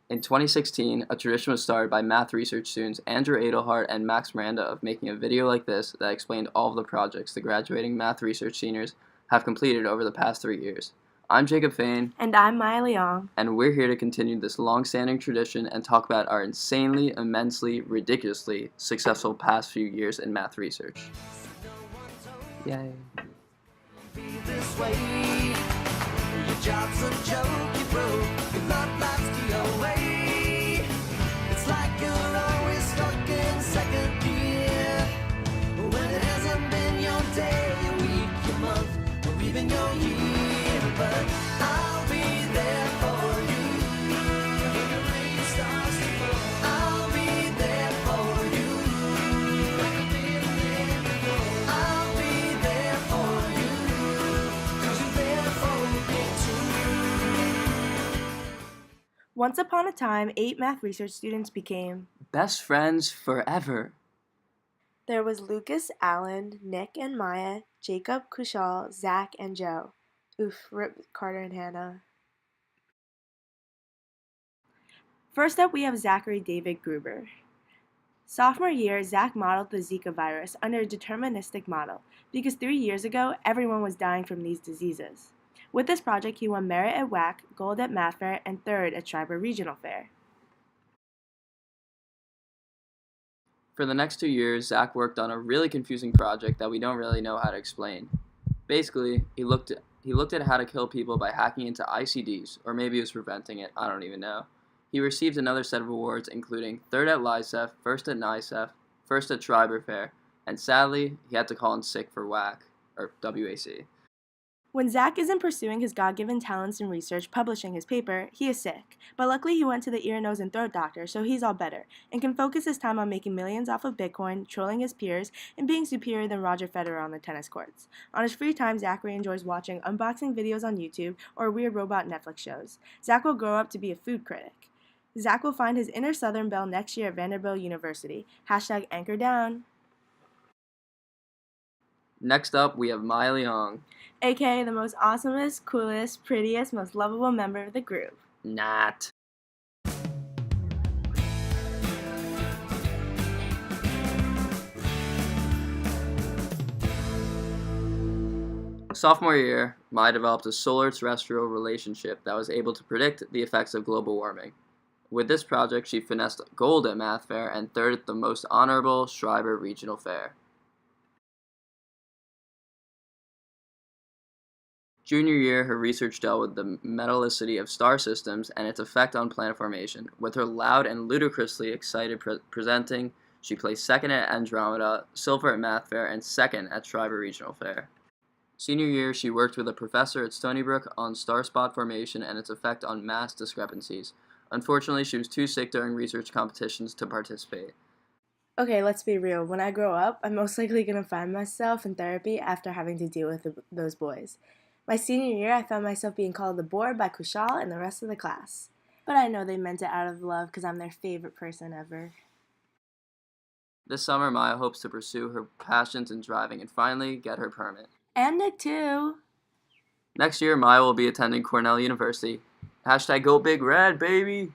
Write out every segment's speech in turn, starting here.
In 2016, a tradition was started by math research students Andrew Adelhart and Max Miranda of making a video like this that explained all of the projects the graduating math research seniors have completed over the past 3 years. I'm Jacob Fain. And I'm Maya Leong. And we're here to continue this long-standing tradition and talk about our insanely, immensely, ridiculously successful past few years in math research. Yay. Once upon a time, 8 math research students became best friends forever. There was Lucas, Alan, Nick and Maya, Jacob, Kushal, Zach, and Joe. Oof, rip Carter and Hannah. First up, we have Zachary David Gruber. Sophomore year, Zach modeled the Zika virus under a deterministic model because 3 years ago, everyone was dying from these diseases. With this project, he won merit at WAC, gold at Math Fair, and third at Schreiber Regional Fair. For the next 2 years, Zach worked on a really confusing project that we don't really know how to explain. Basically, he looked at how to kill people by hacking into ICDs, or maybe he was preventing it, I don't even know. He received another set of awards, including third at LICEF, first at NICEF, first at Schreiber Fair, and sadly, he had to call in sick for WAC, or WAC. When Zach isn't pursuing his God-given talents in research, publishing his paper, he is sick. But luckily he went to the ear, nose, and throat doctor, so he's all better, and can focus his time on making millions off of Bitcoin, trolling his peers, and being superior than Roger Federer on the tennis courts. On his free time, Zachary enjoys watching unboxing videos on YouTube or weird robot Netflix shows. Zach will grow up to be a food critic. Zach will find his inner Southern belle next year at Vanderbilt University. #anchor down. Next up, we have Maya Leong, aka the most awesomest, coolest, prettiest, most lovable member of the group. Not. Sophomore year, Maya developed a solar-terrestrial relationship that was able to predict the effects of global warming. With this project, she finessed gold at Math Fair and third at the most honorable Schreiber Regional Fair. Junior year, her research dealt with the metallicity of star systems and its effect on planet formation. With her loud and ludicrously excited presenting, she placed second at Andromeda, silver at Math Fair, and second at Schreiber Regional Fair. Senior year, she worked with a professor at Stony Brook on star spot formation and its effect on mass discrepancies. Unfortunately, she was too sick during research competitions to participate. Okay, let's be real. When I grow up, I'm most likely going to find myself in therapy after having to deal with those boys. My senior year, I found myself being called the board by Kushal and the rest of the class. But I know they meant it out of love because I'm their favorite person ever. This summer, Maya hopes to pursue her passions in driving and finally get her permit. And Nick, too. Next year, Maya will be attending Cornell University. #Go Big Red, baby!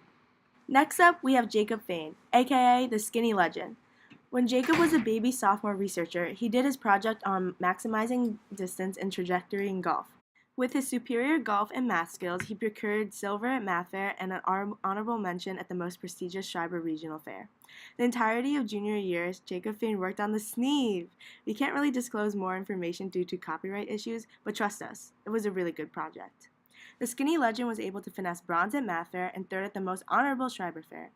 Next up, we have Jacob Fain, aka the Skinny Legend. When Jacob was a baby sophomore researcher, he did his project on maximizing distance and trajectory in golf. With his superior golf and math skills, he procured silver at Math Fair and an honorable mention at the most prestigious Schreiber Regional Fair. The entirety of junior years, Jacob Fain worked on the Sneeve. We can't really disclose more information due to copyright issues, but trust us, it was a really good project. The Skinny Legend was able to finesse bronze at Math Fair and third at the most honorable Schreiber Fair.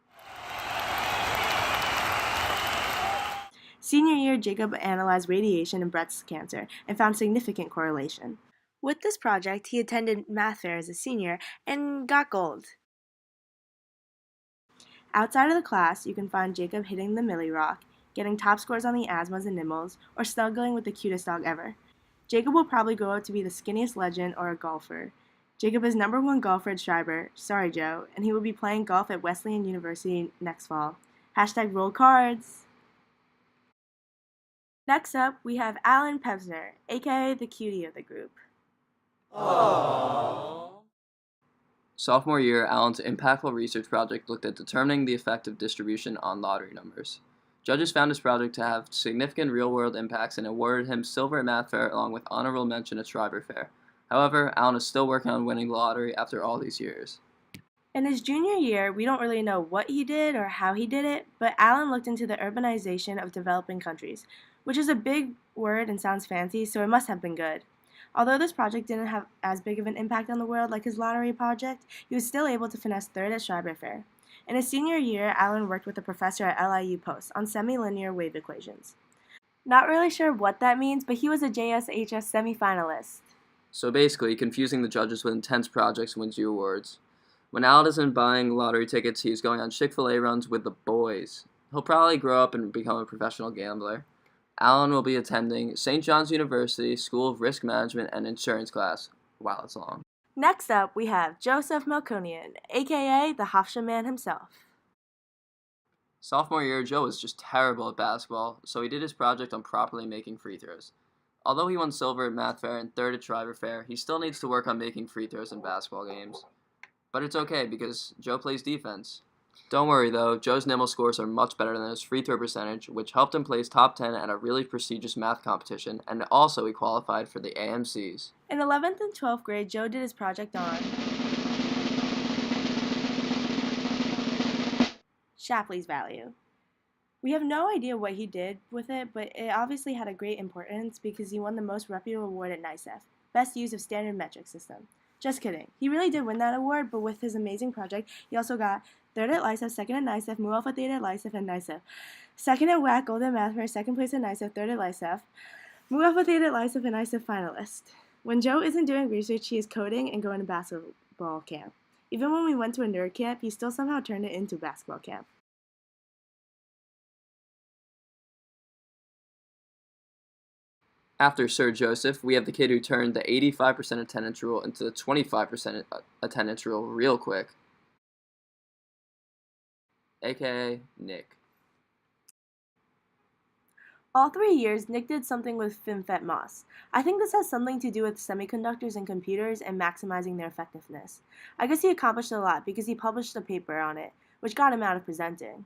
Senior year, Jacob analyzed radiation and breast cancer and found significant correlation. With this project, he attended Math Fair as a senior and got gold. Outside of the class, you can find Jacob hitting the Millie Rock, getting top scores on the Asmas and Nimmels, or snuggling with the cutest dog ever. Jacob will probably grow up to be the skinniest legend or a golfer. Jacob is #1 golfer at Schreiber, sorry Joe, and he will be playing golf at Wesleyan University next fall. #roll cards! Next up, we have Alan Pevsner, aka the cutie of the group. Aww. Sophomore year, Allen's impactful research project looked at determining the effect of distribution on lottery numbers. Judges found his project to have significant real-world impacts and awarded him silver at Math Fair along with honorable mention at Schreiber Fair. However, Allen is still working on winning the lottery after all these years. In his junior year, we don't really know what he did or how he did it, but Allen looked into the urbanization of developing countries, which is a big word and sounds fancy, so it must have been good. Although this project didn't have as big of an impact on the world like his lottery project, he was still able to finesse third at Schreiber Fair. In his senior year, Allen worked with a professor at LIU Post on semi-linear wave equations. Not really sure what that means, but he was a JSHS semifinalist. So basically, confusing the judges with intense projects wins you awards. When Allen isn't buying lottery tickets, he's going on Chick-fil-A runs with the boys. He'll probably grow up and become a professional gambler. Allen will be attending St. John's University School of Risk Management and Insurance class. Wow, that's long. Next up, we have Joseph Melkonian, aka the Hofstra man himself. Sophomore year, Joe was just terrible at basketball, so he did his project on properly making free throws. Although he won silver at Math Fair and third at Schreiber Fair, he still needs to work on making free throws in basketball games. But it's okay because Joe plays defense. Don't worry though, Joe's NIML scores are much better than his free throw percentage, which helped him place top 10 at a really prestigious math competition, and also he qualified for the AMCs. In 11th and 12th grade, Joe did his project on Shapley's value. We have no idea what he did with it, but it obviously had a great importance because he won the most reputable award at NICEF, Best Use of Standard Metric System. Just kidding. He really did win that award, but with his amazing project, he also got third at LICEF, second at NICEF, Mu Alpha Theta at LICEF and NICEF, second at WAC, Gold at Math Fair, second place at NICEF, third at LICEF, Mu Alpha Theta at LICEF and NICEF finalist. When Joe isn't doing research, he is coding and going to basketball camp. Even when we went to a nerd camp, he still somehow turned it into basketball camp. After Sir Joseph, we have the kid who turned the 85% attendance rule into the 25% attendance rule real quick, aka Nick. All 3 years, Nick did something with FinFET-MOS. I think this has something to do with semiconductors and computers and maximizing their effectiveness. I guess he accomplished a lot because he published a paper on it, which got him out of presenting.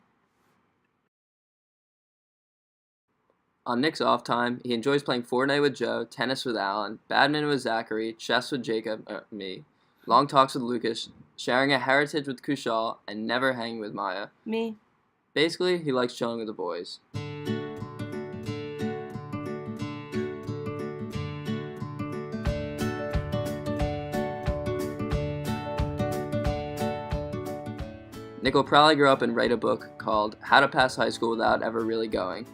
On Nick's off time, he enjoys playing Fortnite with Joe, tennis with Alan, badminton with Zachary, chess with Jacob, me, long talks with Lucas, sharing a heritage with Kushal, and never hanging with Maya. Me. Basically, he likes chilling with the boys. Nick will probably grow up and write a book called How to Pass High School Without Ever Really Going.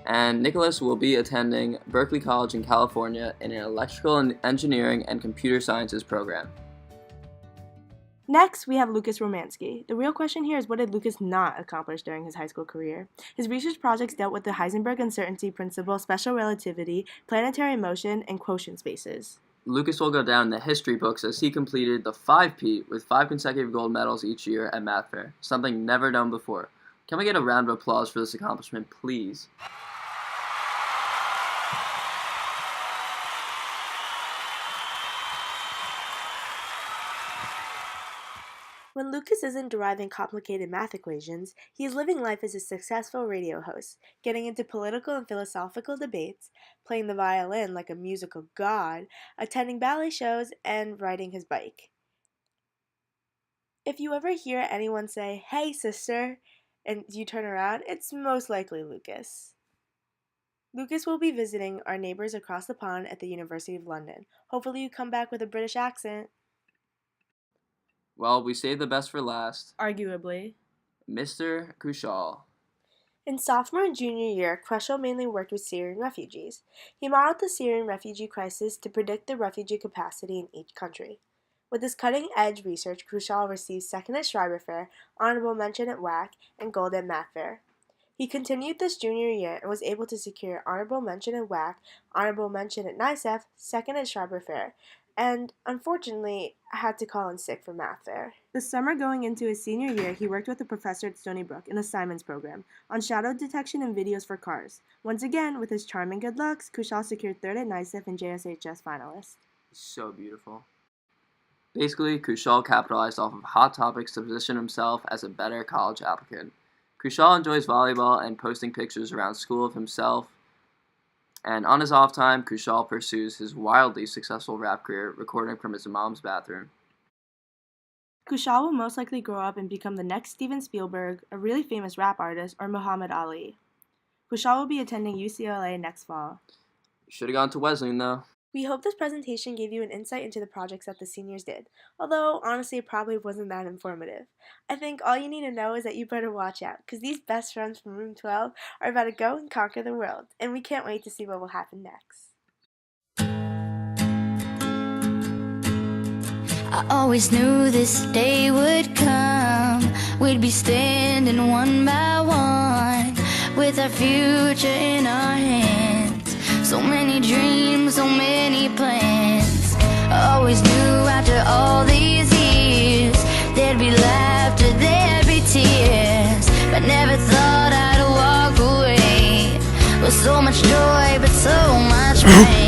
And Nicholas will be attending Berkeley College in California in an electrical and engineering and computer sciences program. Next, we have Lucas Romansky. The real question here is, what did Lucas not accomplish during his high school career? His research projects dealt with the Heisenberg uncertainty principle, special relativity, planetary motion, and quotient spaces. Lucas will go down in the history books as he completed the 5P with 5 consecutive gold medals each year at Math Fair, something never done before. Can we get a round of applause for this accomplishment, please? When Lucas isn't deriving complicated math equations, he is living life as a successful radio host, getting into political and philosophical debates, playing the violin like a musical god, attending ballet shows, and riding his bike. If you ever hear anyone say, "Hey, sister," and you turn around, it's most likely Lucas. Lucas will be visiting our neighbors across the pond at the University of London. Hopefully you come back with a British accent. Well, we saved the best for last. Arguably. Mr. Kushal. In sophomore and junior year, Kushal mainly worked with Syrian refugees. He modeled the Syrian refugee crisis to predict the refugee capacity in each country. With his cutting-edge research, Kushal received second at Schreiber Fair, honorable mention at WAC, and gold at Math Fair. He continued this junior year and was able to secure honorable mention at WAC, honorable mention at NICEF, second at Schreiber Fair, and unfortunately had to call in sick for Math Fair. The summer going into his senior year, he worked with a professor at Stony Brook in the Simons program on shadow detection and videos for cars. Once again, with his charming good looks, Kushal secured third at NICEF and JSHS finalist. So beautiful. Basically, Kushal capitalized off of Hot Topics to position himself as a better college applicant. Kushal enjoys volleyball and posting pictures around school of himself. And on his off time, Kushal pursues his wildly successful rap career, recording from his mom's bathroom. Kushal will most likely grow up and become the next Steven Spielberg, a really famous rap artist, or Muhammad Ali. Kushal will be attending UCLA next fall. Should have gone to Wesleyan, though. We hope this presentation gave you an insight into the projects that the seniors did, although honestly it probably wasn't that informative. I think all you need to know is that you better watch out, because these best friends from Room 12 are about to go and conquer the world, and we can't wait to see what will happen next. I always knew this day would come. We'd be standing one by one, with our future in our hands. So many dreams, so many plans. I always knew after all these years there'd be laughter, there'd be tears, but never thought I'd walk away with so much joy but so much pain.